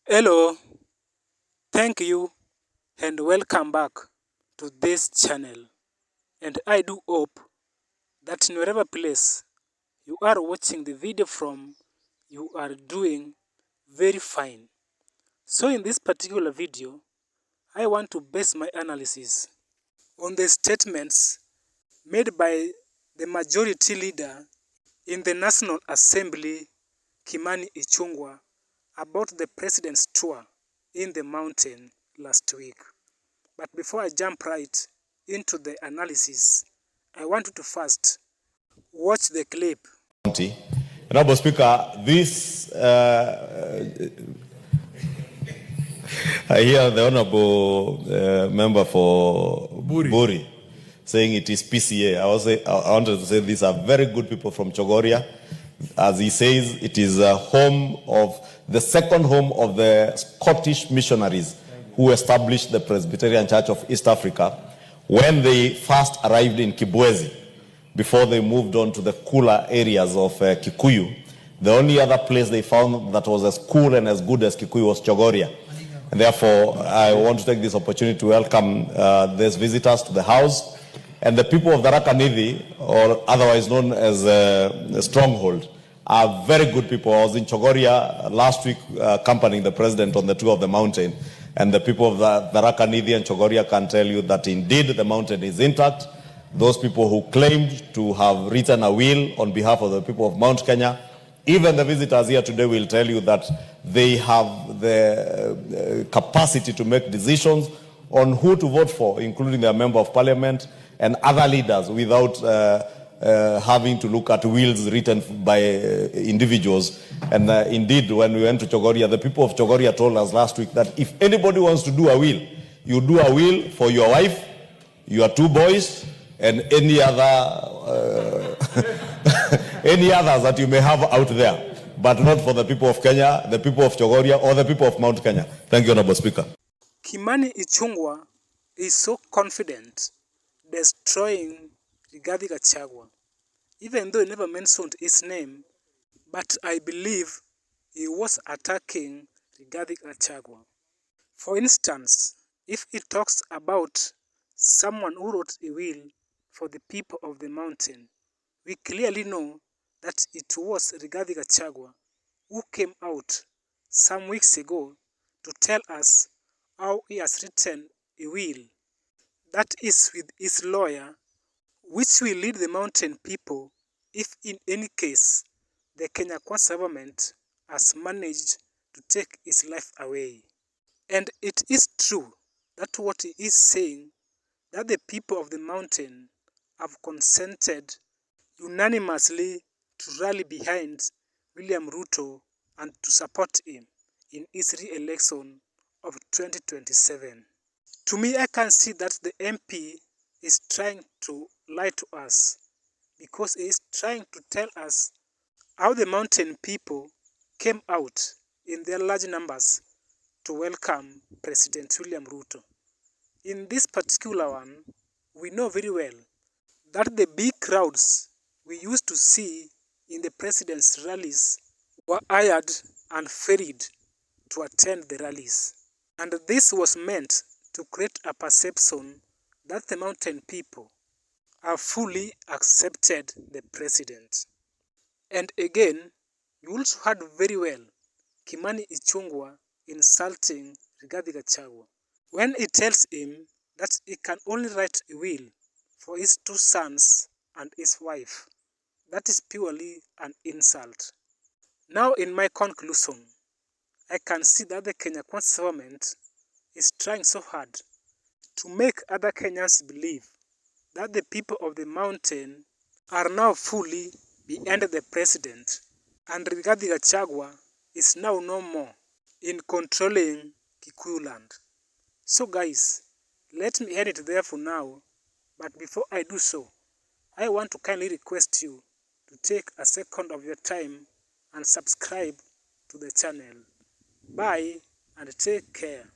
Hello, thank you and welcome back to this channel. And I do hope that in wherever place you are watching the video from, you are doing very fine. So in this particular video, I want to base my analysis on the statements made by the majority leader in the National Assembly, Kimani Ichungwa, about the president's tour in the mountain last week. But before I jump right into the analysis, I want you to first watch the clip. Honorable Speaker, this I hear the Honorable member for Buri saying it is PCA. I wanted to say these are very good people from Chogoria. As he says, it is a home of the second home of the Scottish missionaries who established the Presbyterian Church of East Africa when they first arrived in Kibwezi, before they moved on to the cooler areas of Kikuyu. The only other place they found that was as cool and as good as Kikuyu was Chogoria. And therefore, I want to take this opportunity to welcome these visitors to the house. And the people of the Rakanidhi, or otherwise known as Stronghold, are very good people. I was in Chogoria last week accompanying the president on the tour of the mountain. And the people of the Rakanidhi and Chogoria can tell you that indeed the mountain is intact. Those people who claimed to have written a will on behalf of the people of Mount Kenya, even the visitors here today will tell you that they have the capacity to make decisions on who to vote for, including their member of parliament and other leaders, without having to look at wills written by individuals. And indeed, when we went to Chogoria, the people of Chogoria told us last week that if anybody wants to do a will, you do a will for your wife, your two boys, and any other any others that you may have out there, but not for the people of Kenya, the people of Chogoria, or the people of Mount Kenya. Thank you, Honorable Speaker. Kimani Ichungwa is so confident destroying Rigathi Gachagwa, even though he never mentioned his name, but I believe he was attacking Rigathi Gachagwa. For instance, if he talks about someone who wrote a will for the people of the mountain, we clearly know that it was Rigathi Gachagwa who came out some weeks ago to tell us how he has written a will that is with his lawyer, which will lead the mountain people if in any case the Kenya Kwanza government has managed to take his life away. And it is true that what he is saying, that the people of the mountain have consented unanimously to rally behind William Ruto and to support him in his re-election of 2027. To me, I can see that the MP is trying to lie to us, because he is trying to tell us how the mountain people came out in their large numbers to welcome President William Ruto. In this particular one, we know very well that the big crowds we used to see in the president's rallies were hired and ferried to attend the rallies. And this was meant to create a perception that the mountain people have fully accepted the president. And again, you also heard very well Kimani Ichungwa insulting Rigathi Gachagwa when he tells him that he can only write a will for his two sons and his wife. That is purely an insult. Now, in my conclusion, I can see that the Kenya Kwanza government is trying so hard to make other Kenyans believe that the people of the mountain are now fully behind the president, and Rigathi Gachagwa is now no more in controlling Kikuyu land. So guys, let me end it there for now, but before I do so, I want to kindly request you to take a second of your time and subscribe to the channel. Bye and take care.